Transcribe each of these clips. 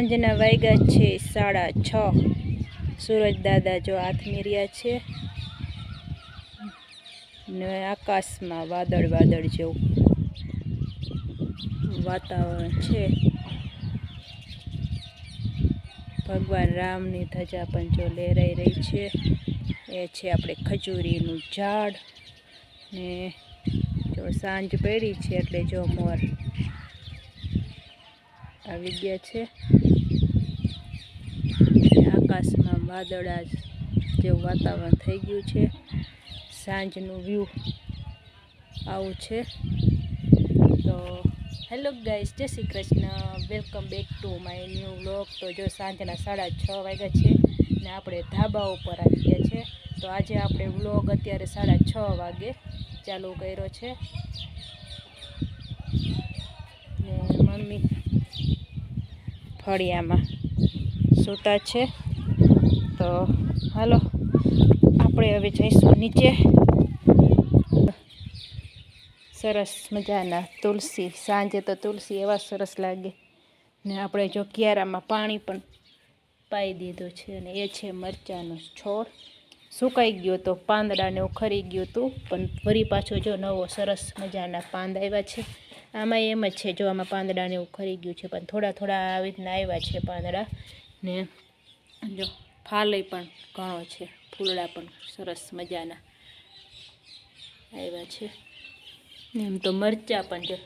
સાંજના વાગ્યા છે 6:30। સૂરજ દાદા જો આથમી રહ્યા છે ને આકાશમાં વાદળ વાદળ જેવું વાતાવરણ છે। ભગવાન રામની ધજા પણ જો લહેરાઈ રહી છે। એ છે આપણે ખજૂરીનું ઝાડ ને જો સાંજ પડી છે એટલે જો મોર આવી ગયા છે। આકાશમાં વાદળા જેવું વાતાવરણ થઈ ગયું છે। સાંજનું વ્યૂ આવું છે। તો હેલો ગાઈસ, જય Shri Krishna, welcome back to my new vlog. તો જો સાંજના 6:30 વાગ્યા છે ને આપણે ધાબા ઉપર આવી ગયા છે। તો આજે આપણે વ્લોગ અત્યારે 6:30 વાગે ચાલુ કર્યો છે ને મમ્મી ફળિયામાં સૂતા છે। તો હાલો આપણે હવે જઈશું નીચે। સરસ મજાના તુલસી, સાંજે તો તુલસી એવા સરસ લાગે ને આપણે જો ક્યારામાં પાણી પણ પાઈ દીધું છે અને એ છે મરચાંનો છોડ। સુકાઈ ગયો તો પાંદડાને ઉખરી ગયું હતું પણ ફરી પાછો જો નવો સરસ મજાના પાંદ આવ્યા છે। આમાં એમ જ છે, જો આમાં પાંદડાને ઉખરી ગયું છે પણ થોડા થોડા આવી રીતના આવ્યા છે પાંદડા ને જો ફાલય પણ ઘણો છે, ફૂલડા પણ સરસ મજાના આવ્યા છે। એમ તો મરચાં પણ જો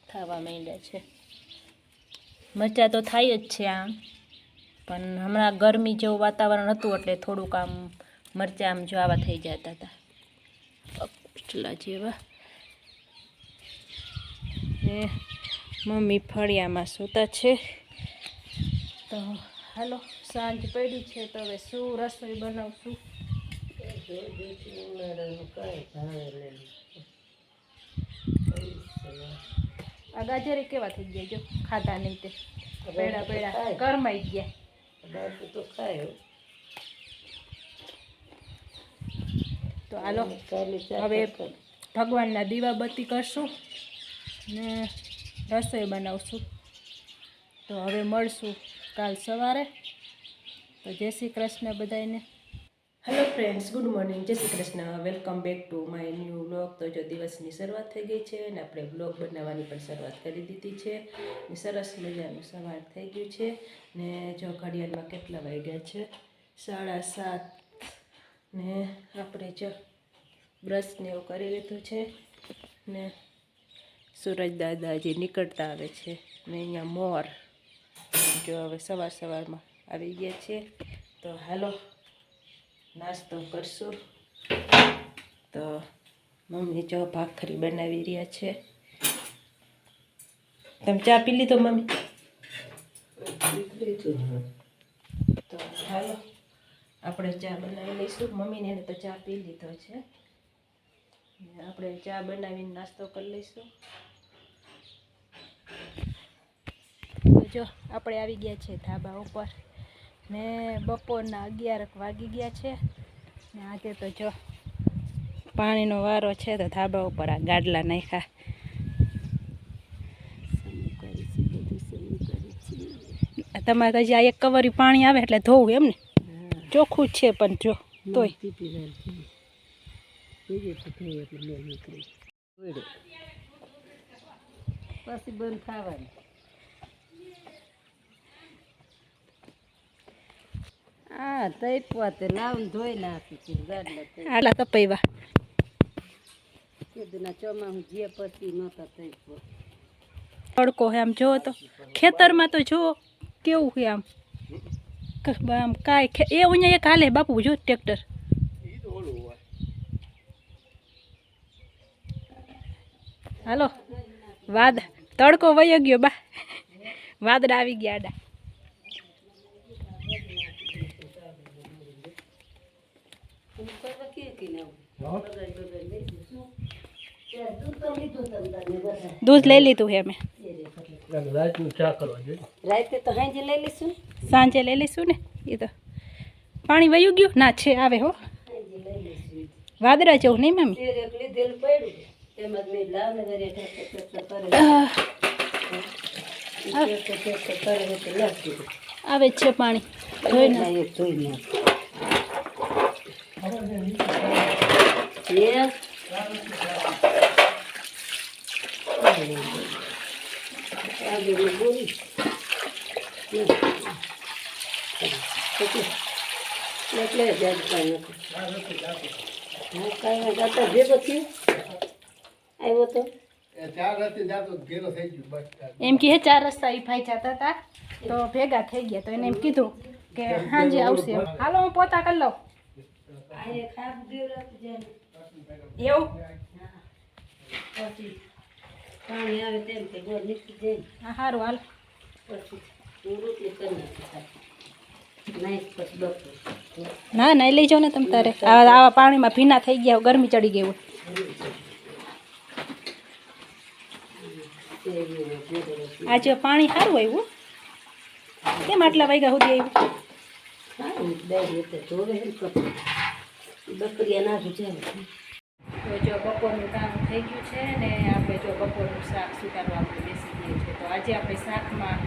થવા માંડ્યા છે। મરચાં તો થાય જ છે આમ, પણ હમણાં ગરમી જેવું વાતાવરણ હતું એટલે થોડુંક આમ મરચાં આમ જો આવા થઈ જતા હતા અપચલા જેવા ને મમ્મી ફળિયામાં સૂતા છે। તો હાલો સાંજ પડી છે તો હવે શું રસોઈ બનાવશું? આ ગાજરે કેવા થઈ ગયા જો ખાધા નહીં તે પેડા પેડા કરમાઈ ગયા તો ખાય। તો હાલો હવે ભગવાનના દીવાબત્તી કરશું ને રસોઈ બનાવશું। તો હવે મળશું કાલ સવારે। તો જય શ્રી કૃષ્ણ બધાને। હેલો ફ્રેન્ડ્સ, ગુડ મોર્નિંગ, જય Shri Krishna, welcome back to my new vlog. તો જો દિવસની શરૂઆત થઈ ગઈ છે અને આપણે વ્લોગ બનાવવાની પણ શરૂઆત કરી દીધી છે ને સરસ મજાનું સવાર થઈ ગયું છે ને જો ઘડિયાળમાં કેટલા વાગ્યા છે 7:30 ને આપણે જો બ્રશને એવું કરી લીધું છે ને સૂરજ દાદાજી નીકળતા આવે છે ને અહીંયા મોર જો હવે સવારમાં આવી ગયા છે। તો હાલો નાસ્તો કરશું। તો મમ્મી જો ભાખરી બનાવી રહ્યા છે। તમે ચા પી લીધો મમ્મી? તો હાલો આપણે ચા બનાવી લઈશું। મમ્મીને એને તો ચા પી લીધો છે, આપણે ચા બનાવીને નાસ્તો કરી લઈશું। તો જો આપણે આવી ગયા છે ધાબા ઉપર ને બપોરના 11 વાગી ગયા છે ને આજે તો જો પાણીનો વારો છે તો ધાબા ઉપર આ ગાડલા નાખ્યા। તમારે હજી આ એક કવરી પાણી આવે એટલે ધોવું એમ ને? ચોખ્ખું છે પણ જો તોય પછી બંધ થવાનું। હા તૈપવા તે લાવને ધોઈ નાખી ગાડલા તપૈવા કીધું ચોમાસું જે પછી નહોતા તૈપવા। તડકો હે આમ જોવો તો ખેતરમાં તો જુઓ કેવું છે આમ કાંઈ એ અહીંયા એક હાલે બાપુ જો ટ્રેક્ટર હાલો તડકો વયો ગયો બા, વાદળા આવી ગયા આડા। દૂધ લઈ લીધું છે અમે, રાતે તો સાંજે લઈ લઈશું, સાંજે લઈ લઈશું ને। એ તો પાણી વયું ગયું ના છે આવે હો વાદળા જેવું નહીં મમ્મી। આવે જ છે પાણી જોઈને ભેગો થયો આવ્યો તો એમ કે 4 રસ્તા ઈ ભાઈ જતા હતા તો ભેગા થઈ ગયા તો એને એમ કીધું કે સાંજે આવશે એમ. હાલો હું પોતા કરી લઉં એવું પાણી આવે તેમ કે ગોળ નીકળી જાય હા સારું હાલ પછી હું રોટલી કરી નાખી પછી બપોર ના નહીં લઈ જાઓ ને તમે તારે આવા પાણીમાં ભીના થઈ ગયા ગરમી ચડી ગઈ હોય આજે પાણી સારું આવ્યું કેમ આટલા વાગ્યા સુધી આવ્યું બકરીયા નાખી જાય તો જો બપોરનું કામ થઈ ગયું છે ને આપણે જો બપોરનું શાક સુધારવા આપણે બેસી ગઈએ છીએ તો આજે આપણે શાકમાં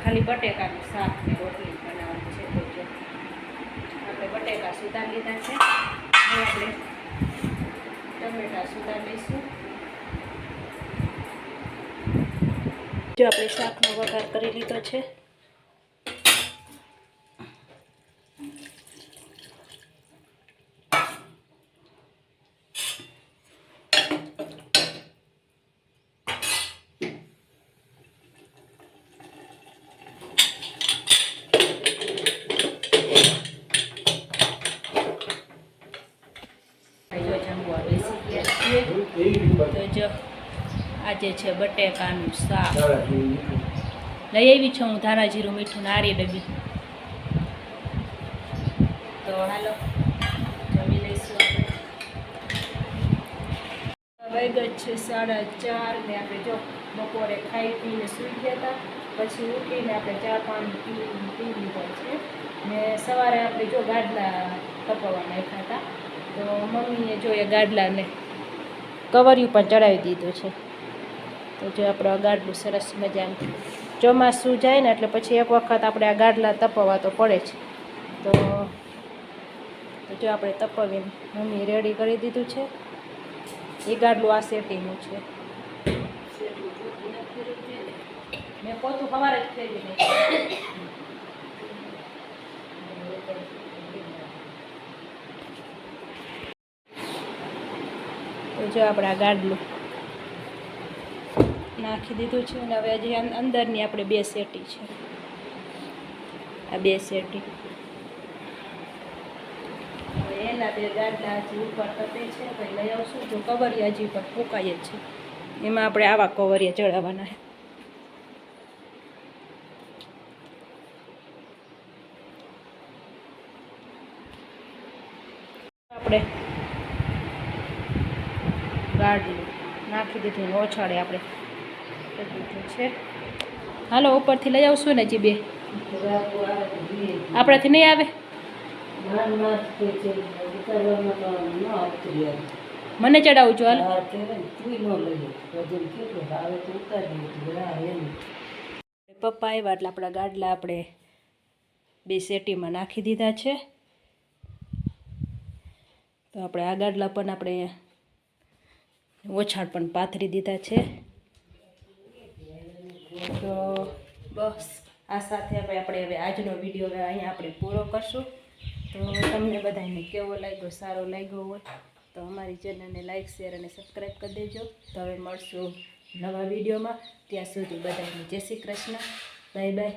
ખાલી બટેકાનું શાક ને રોટલી બનાવવાનું છે તો જો આપણે બટેકા સુધારી લીધા છે હવે આપણે ટમેટા સુધારી લઈશું જો આપણે શાકનો વઘાર કરી લીધો છે તો જો આજે છે બટેકાનું શાક લઈ આવી છું હું ધાણા જીરું મીઠું નારી ડબ્બી તો હાલો જમી લઈશું આપણે વાગ્યા છે 4:30 ને આપણે જો બપોરે ખાઈ પીને સૂઈ ગયા હતા પછી ઉઠીને આપણે ચા પાણી પી લીધા છે ને સવારે આપણે જો ગાડલા તપાવવા નાખ્યા હતા તો મમ્મીએ જો એ ગાડલાને કવરિયું પણ ચડાવી દીધું છે તો જો આપણે આ ગાડલું સરસ મજાનું ચોમાસું જાય ને એટલે પછી એક વખત આપણે આ ગાડલા તપાવવા તો પડે છે તો જો આપણે તપાવીને મમ્મીએ રેડી કરી દીધું છે એ ગાડલું આ સેટીનું છે મેં પોતું સવારે જ ફેરવી નાખ્યું જો આપણે આ ગાડલું નાખી દીધું છે અને હવે હજી અંદરની આપણે 2 સેટી છે આ 2 સેટી હવે એના 2 ગાડલા હજી ઉપર તપે છે પછી લઈ આવશું જો કવરિયા હજી ઉપર ફૂંકાય જ છે એમાં આપણે આવા કવરિયા ચડાવવાના છે આપણે ગાડલું નાખી દીધું ને ઓછાડે આપણે છે હાલો ઉપરથી લઈ આવશું ને હજી 2 આપણાથી નહીં આવે મને ચડાવું છું હાલ પપ્પા આવ્યા એટલે આપણા ગાડલા આપણે 2 સેટીમાં નાખી દીધા છે તો આપણે આ ગાડલા પણ આપણે ઓછાડ પણ પાથરી દીધા છે તો બસ આ સાથે આપણે હવે આજનો વિડીયો અહીંયા આપણે પૂરો કરશું તો તમને બધાને કેવો લાગ્યો સારો લાગ્યો હોય તો અમારી ચેનલને લાઈક શેર અને સબસ્ક્રાઈબ કરી દેજો તો હવે મળશું નવા વિડીયોમાં ત્યાં સુધી બધાને જય શ્રી કૃષ્ણ બાય બાય